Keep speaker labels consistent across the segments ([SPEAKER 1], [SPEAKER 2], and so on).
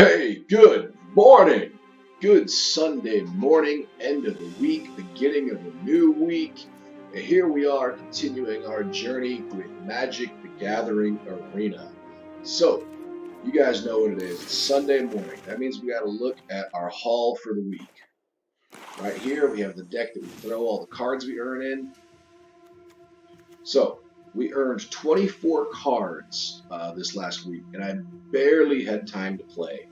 [SPEAKER 1] Hey, good morning. Good Sunday morning, end of the week, beginning of a new week. And here we are continuing our journey with Magic the Gathering Arena. So, you guys know what it is. It's Sunday morning. That means we got to look at our haul for the week. Right here, we have the deck that we throw all the cards we earn in. So, we earned 24 cards this last week, and I barely had time to play.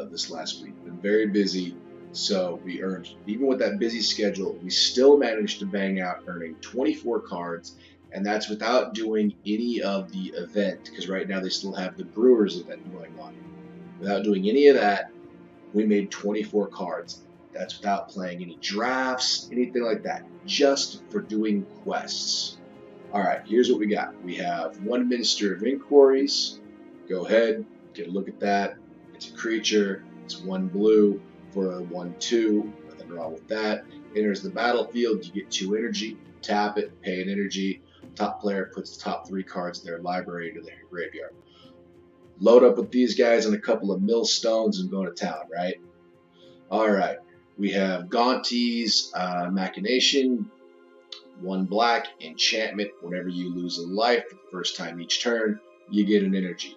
[SPEAKER 1] This last week. Been very busy, so we earned, even with that busy schedule, we still managed to bang out earning 24 cards, and that's without doing any of the event, because right now they still have the Brewers event going on. Without doing any of that, we made 24 cards. That's without playing any drafts, anything like that, just for doing quests. All right, here's what we got. We have one Minister of Inquiries. Go ahead, get a look at that. It's a creature. It's 1 blue for a 1/2. Nothing wrong with that. Enters the battlefield. You get 2 energy. Tap it. Pay an energy. Top player puts the top 3 cards of their library into their graveyard. Load up with these guys and a couple of millstones and go to town, right? All right. We have Gaunty's Machination. 1 black enchantment. Whenever you lose a life for the first time each turn, you get an energy.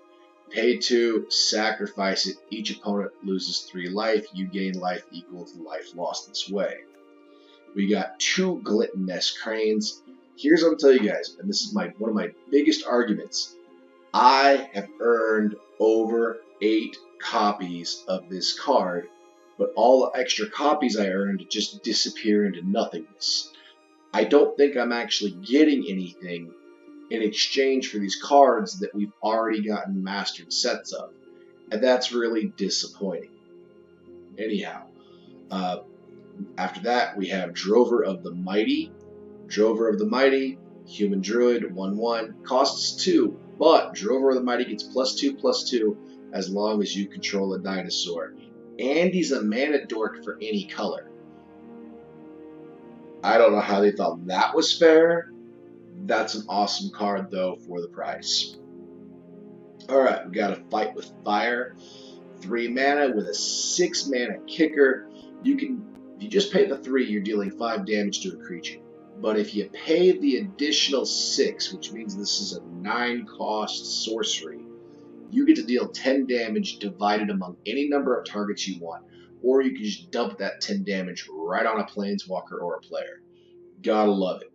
[SPEAKER 1] Pay 2, sacrifice it. Each opponent loses 3 life. You gain life equal to the life lost this way. We got 2 Gluttonous Cranes. Here's what I'm telling you guys, and this is one of my biggest arguments. I have earned over 8 copies of this card, but all the extra copies I earned just disappear into nothingness. I don't think I'm actually getting anything in exchange for these cards that we've already gotten mastered sets of. And that's really disappointing. Anyhow, after that, we have Drover of the Mighty. Drover of the Mighty, human druid, 1/1, costs 2, but Drover of the Mighty gets +2/+2 as long as you control a dinosaur. And he's a mana dork for any color. I don't know how they thought that was fair. That's an awesome card, though, for the price. Alright, we got a Fight with Fire. 3 mana with a 6 mana kicker. If you just pay the 3, you're dealing 5 damage to a creature. But if you pay the additional 6, which means this is a 9-cost sorcery, you get to deal 10 damage divided among any number of targets you want. Or you can just dump that 10 damage right on a planeswalker or a player. Gotta love it.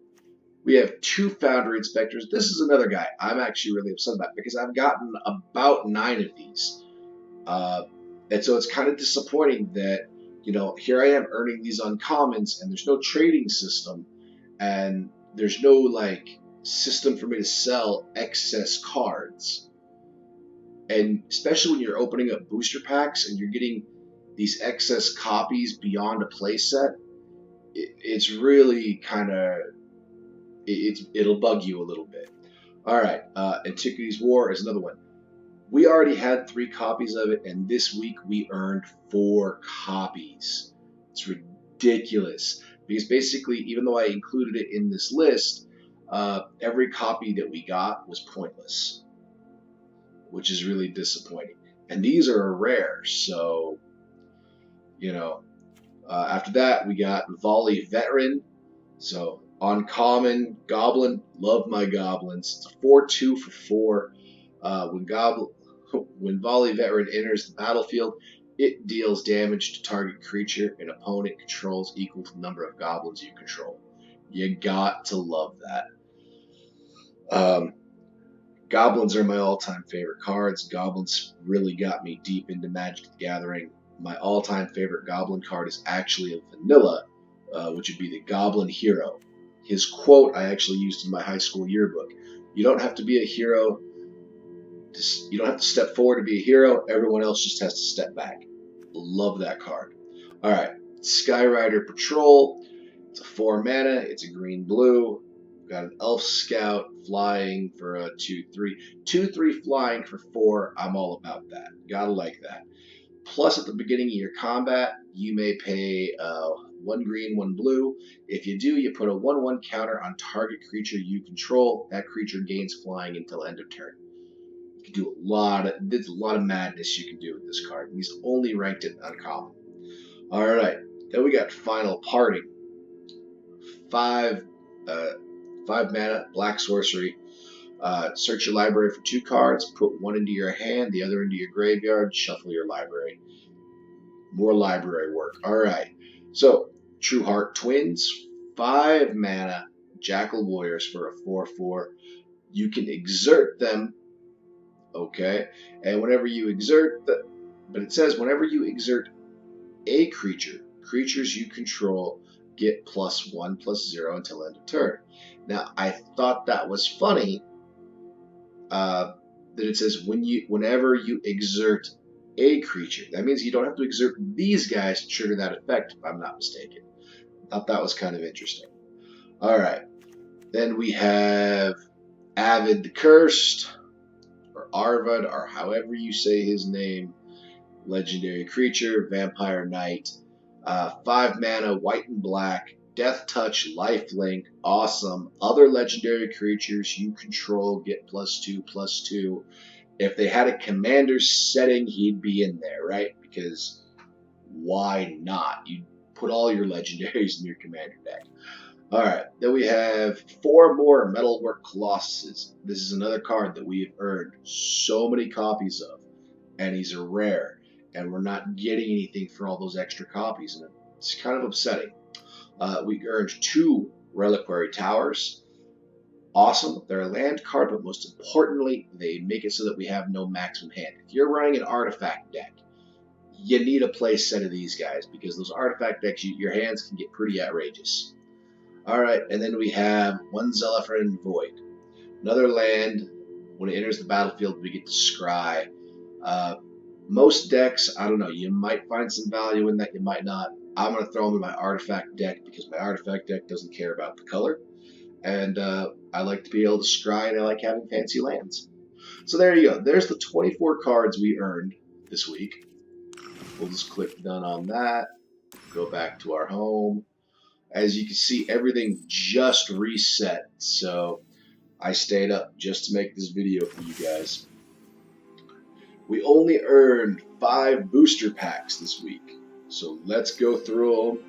[SPEAKER 1] We have 2 Foundry Inspectors. This is another guy I'm actually really upset about because I've gotten about 9 of these. And so it's kind of disappointing that, here I am earning these uncommons and there's no trading system and there's no, system for me to sell excess cards. And especially when you're opening up booster packs and you're getting these excess copies beyond a playset, it's really kind of... it'll bug you a little bit. Alright, Antiquities War is another one. We already had 3 copies of it, and this week we earned 4 copies. It's ridiculous. Because basically, even though I included it in this list, every copy that we got was pointless. Which is really disappointing. And these are rare, so, after that, we got Volley Veteran. So, uncommon Goblin, love my goblins. It's a 4/2 for 4. When Volley Veteran enters the battlefield, it deals damage to target creature an opponent controls equal to the number of goblins you control. You got to love that. Goblins are my all-time favorite cards. Goblins really got me deep into Magic the Gathering. My all-time favorite Goblin card is actually a vanilla, which would be the Goblin Hero. His quote I actually used in my high school yearbook. You don't have to be a hero. You don't have to step forward to be a hero. Everyone else just has to step back. Love that card. All right, Skyrider Patrol. It's a 4 mana. It's a green-blue. Got an Elf Scout flying for a 2/3. 2/3 flying for 4. I'm all about that. Gotta like that. Plus, at the beginning of your combat, you may pay 1 green, 1 blue. If you do, you put a 1/1 counter on target creature you control. That creature gains flying until end of turn. can do there's a lot of madness you can do with this card. And he's only ranked at uncommon. All right, then we got Final Parting. 5 mana, black sorcery. Search your library for 2 cards, put one into your hand, the other into your graveyard, shuffle your library. More library work. Alright, so True Heart Twins, 5 mana, Jackal Warriors for a 4/4. You can exert them, okay? And whenever you exert but it says whenever you exert a creature, creatures you control get +1/+0 until end of turn. Now, I thought that was funny. That it says whenever you exert a creature. That means you don't have to exert these guys to trigger that effect, if I'm not mistaken. Thought that was kind of interesting. Alright. Then we have Avid the Cursed, or Arvad, or however you say his name. Legendary creature, Vampire Knight. 5 mana, white and black. Death Touch, Lifelink, awesome. Other legendary creatures you control get +2/+2. If they had a commander setting, he'd be in there, right? Because why not? You put all your legendaries in your commander deck. Alright, then we have 4 more Metalwork Colossuses. This is another card that we have earned so many copies of, and he's a rare, and we're not getting anything for all those extra copies, and it's kind of upsetting. We earned 2 Reliquary Towers. Awesome. They're a land card, but most importantly, they make it so that we have no maximum hand. If you're running an artifact deck, you need a play set of these guys, because those artifact decks, your hands can get pretty outrageous. Alright, and then we have 1 Zelifren Void. Another land. When it enters the battlefield, we get to scry. Most decks, I don't know, you might find some value in that, you might not. I'm going to throw them in my artifact deck because my artifact deck doesn't care about the color. And I like to be able to scry, and I like having fancy lands. So there you go. There's the 24 cards we earned this week. We'll just click done on that. Go back to our home. As you can see, everything just reset. So I stayed up just to make this video for you guys. We only earned 5 booster packs this week. So let's go through them.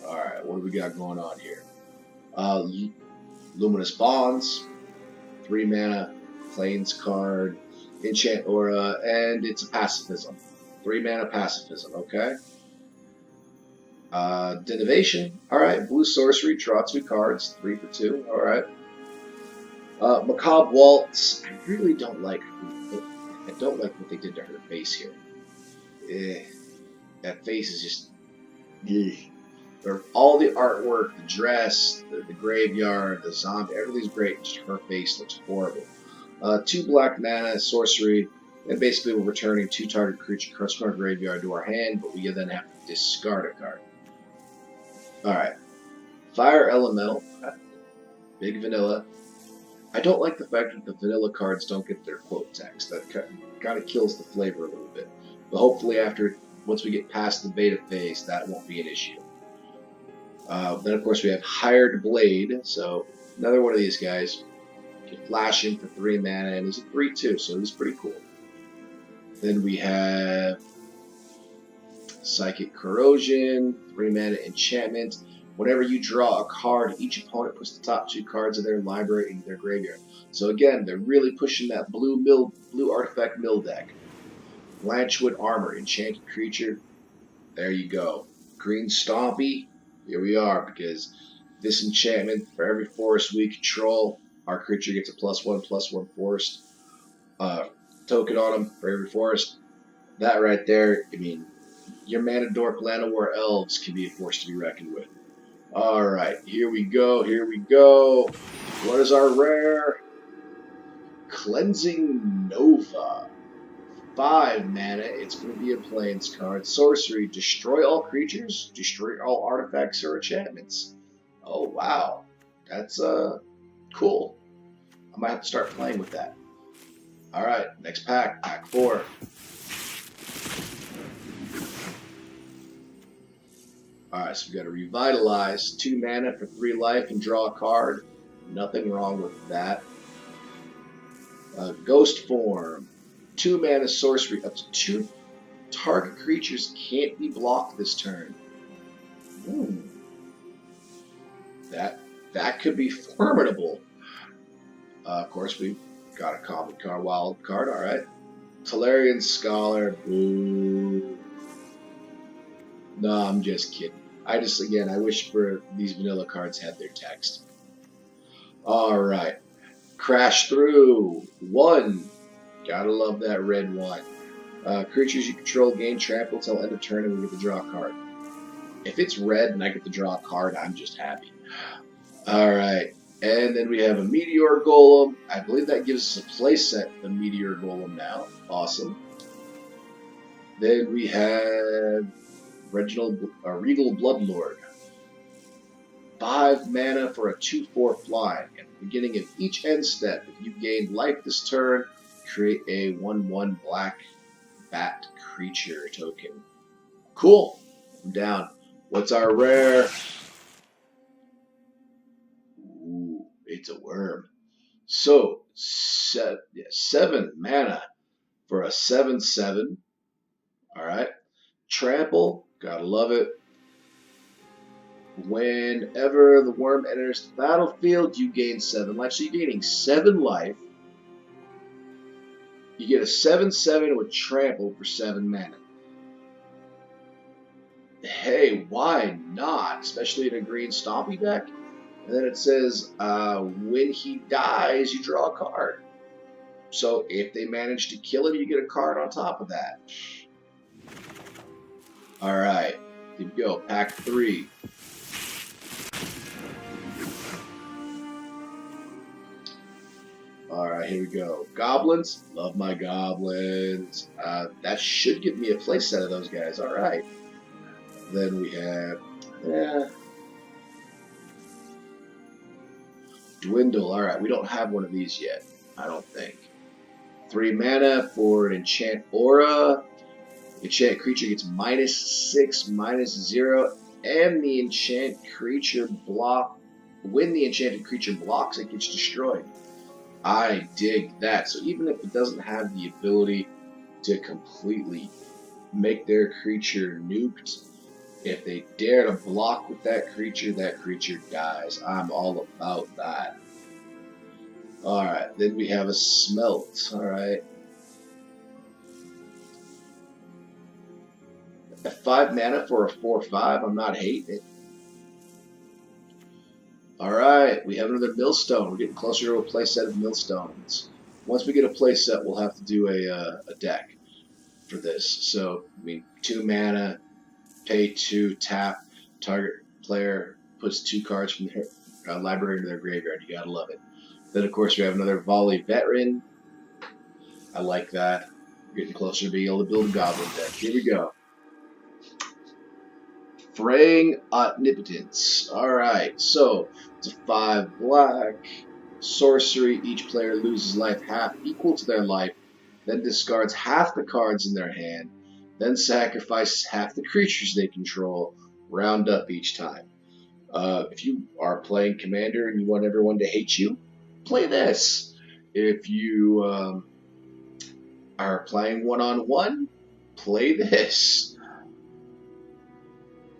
[SPEAKER 1] Alright, what do we got going on here? Luminous Bonds, 3 mana, Plains card, Enchant Aura, and it's a Pacifism. 3 mana Pacifism, okay? Denovation, alright, blue sorcery, draw 2 cards, 3 for 2, alright. Macabre Waltz, I really don't like what they did to her face here. That face is just all the artwork, the dress, the graveyard, the zombie, everything's great, just her face looks horrible. 2 black mana, sorcery, and basically we're returning 2 target creature cards from our graveyard to our hand, but we then have to discard a card. Alright. Fire Elemental, big vanilla. I don't like the fact that the vanilla cards don't get their quote text. That kind of kills the flavor a little bit. But hopefully once we get past the beta phase, that won't be an issue. Then of course we have Hired Blade, so another one of these guys. You can flash him for 3 mana, and he's a 3/2, so he's pretty cool. Then we have Psychic Corrosion, 3 mana enchantment. Whenever you draw a card, each opponent puts the top 2 cards of their library into their graveyard. So again, they're really pushing that blue artifact mill deck. Blanchwood Armor, enchanted creature. There you go. Green Stompy. Here we are, because this enchantment, for every forest we control, our creature gets a +1/+1 forest token on them for every forest. That right there, I mean, your Mana Dork Llanowar Elves can be a force to be reckoned with. Alright, here we go, here we go. What is our rare? Cleansing Nova. 5 mana, it's going to be a Plains card. Sorcery, destroy all creatures, destroy all artifacts or enchantments. Oh, wow. That's cool. I might have to start playing with that. Alright, next pack, pack 4. Alright, so we got to revitalize. 2 mana for 3 life and draw a card. Nothing wrong with that. Ghost form. 2 mana sorcery. Up to 2 target creatures can't be blocked this turn. That could be formidable. Of course, we've got a common card, wild card. All right. Tolarian Scholar. Boo. No, I'm just kidding. I wish for these vanilla cards had their text. All right. Crash Through. 1. Gotta love that red 1. Creatures you control gain trample till end of turn and we get to draw a card. If it's red and I get to draw a card, I'm just happy. Alright, and then we have a Meteor Golem. I believe that gives us a playset, the Meteor Golem now. Awesome. Then we have Regal Bloodlord. 5 mana for a 2/4 flying. At the beginning of each end step, if you gain life this turn, create a 1/1 black bat creature token. Cool. I'm down. What's our rare? Ooh, it's a worm. So, 7 mana for a 7/7. Alright. Trample. Gotta love it. Whenever the worm enters the battlefield, you gain 7 life. So you're gaining 7 life. You get a 7/7 with trample for 7 mana. Hey, why not? Especially in a green stompy deck. And then it says, when he dies, you draw a card. So if they manage to kill him, you get a card on top of that. Alright, here we go. Pack 3. Alright, here we go. Goblins. Love my goblins. That should give me a playset of those guys. Alright. Then we have... Dwindle. Alright, we don't have one of these yet. I don't think. 3 mana for an enchant aura. Enchant creature gets -6, -0, and the enchant creature block. When the enchanted creature blocks, it gets destroyed. I dig that. So even if it doesn't have the ability to completely make their creature nuked, if they dare to block with that creature dies. I'm all about that. Alright, then we have a Smelt. Alright. At 5 mana for a 4/5, I'm not hating it. Alright, we have another Millstone. We're getting closer to a playset of Millstones. Once we get a playset, we'll have to do a deck for this. So, 2 mana, pay 2, tap, target player puts 2 cards from their library into their graveyard. You gotta love it. Then, of course, we have another Volley Veteran. I like that. We're getting closer to being able to build a Goblin deck. Here we go. Fraying Omnipotence. Alright, so it's a 5 black. Sorcery. Each player loses life half equal to their life, then discards half the cards in their hand, then sacrifices half the creatures they control, round up each time. If you are playing Commander and you want everyone to hate you, play this. If you are playing one-on-one, play this.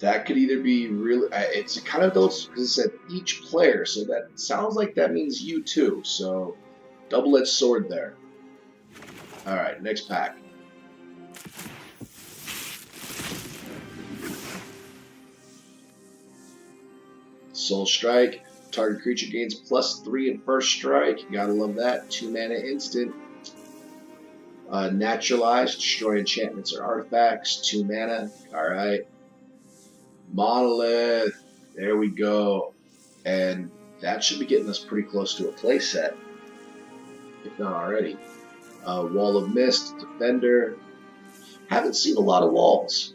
[SPEAKER 1] That could either be really, it's kind of those, because it said each player, so that sounds like that means you too. So, double-edged sword there. Alright, next pack. Soul Strike. Target creature gains +3 in first strike. You gotta love that. 2 mana instant. Naturalize. Destroy enchantments or artifacts. 2 mana. Alright. Monolith. There we go. And that should be getting us pretty close to a playset, if not already. Wall of Mist. Defender. Haven't seen a lot of walls.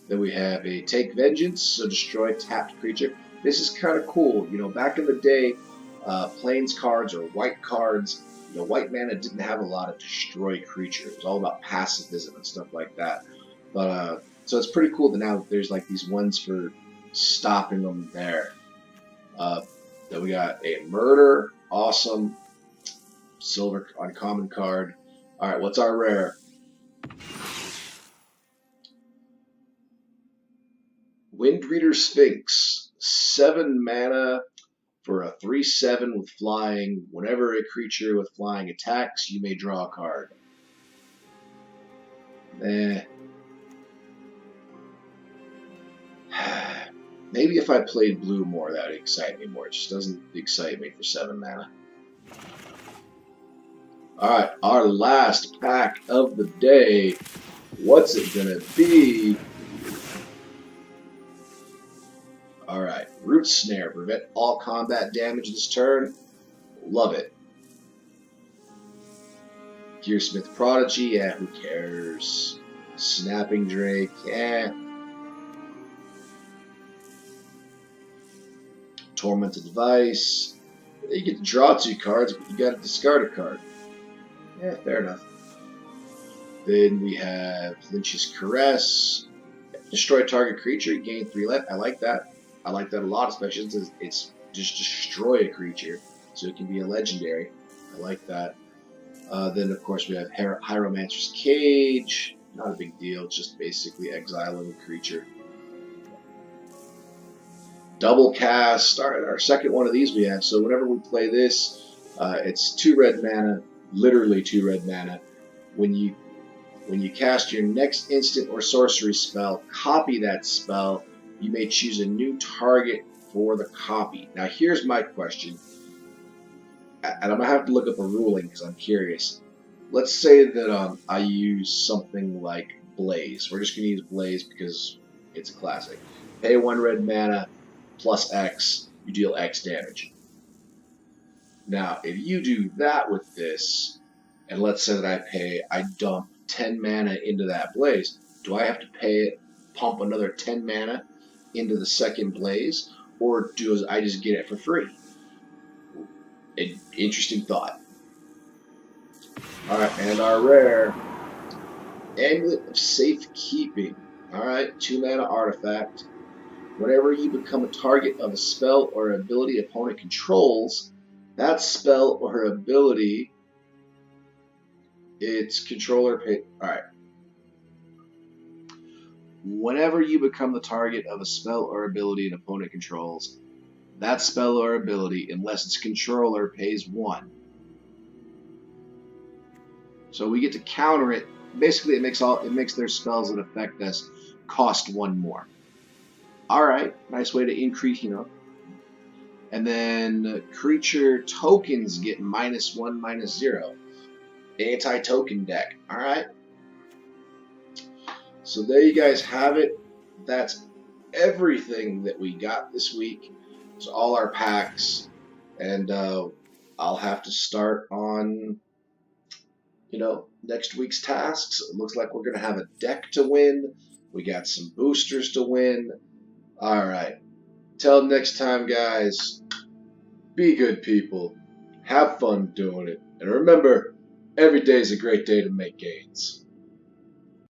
[SPEAKER 1] Then we have a Take Vengeance, so destroy tapped creature. This is kind of cool. You know, back in the day, plains cards or white cards, you know, white mana didn't have a lot of destroy creature. It was all about pacifism and stuff like that. But So it's pretty cool that now there's like these ones for stopping them there. Then we got a murder, awesome, silver uncommon card. All right, what's our rare? Windreader Sphinx, 7 mana for a 3/7 with flying. Whenever a creature with flying attacks, you may draw a card. Eh. Maybe if I played blue more, that would excite me more. It just doesn't excite me for 7 mana. Alright, our last pack of the day. What's it gonna be? Alright, Root Snare. Prevent all combat damage this turn. Love it. Gearsmith Prodigy, yeah, who cares? Snapping Drake, yeah. Tormented Device. You get to draw 2 cards, but you gotta discard a card. Yeah, fair enough. Then we have Lynch's Caress. Destroy target creature, gain 3 life. I like that. I like that a lot, especially since it's just destroy a creature, so it can be a legendary. I like that. Then, of course, we have Hieromancer's Cage. Not a big deal, it's just basically exiling a creature. Double Cast, our second one of these we have. So whenever we play this, it's 2 red mana, literally 2 red mana. When you cast your next instant or sorcery spell, copy that spell. You may choose a new target for the copy. Now here's my question, and I'm gonna have to look up a ruling because I'm curious. Let's say that I use something like Blaze. We're just gonna use Blaze because it's a classic. Pay 1 red mana plus X, you deal X damage. Now, if you do that with this, and let's say that I dump 10 mana into that Blaze, do I have to pump another 10 mana into the second Blaze, or do I just get it for free? An interesting thought. Alright, and our rare, Amulet of Safekeeping. Alright, 2 mana artifact. Whenever you become a target of a spell or ability opponent controls, that spell or ability, its controller pay. Alright. Whenever you become the target of a spell or ability an opponent controls, that spell or ability, unless its controller, pays 1. So we get to counter it. Basically, it makes their spells that affect us cost 1 more. Alright, nice way to increase, And then creature tokens get -1, -0. Anti-token deck. Alright. So there you guys have it. That's everything that we got this week. So all our packs. And I'll have to start on, next week's tasks. It looks like we're going to have a deck to win. We got some boosters to win. Alright. Till next time, guys. Be good people. Have fun doing it. And remember, every day is a great day to make gains.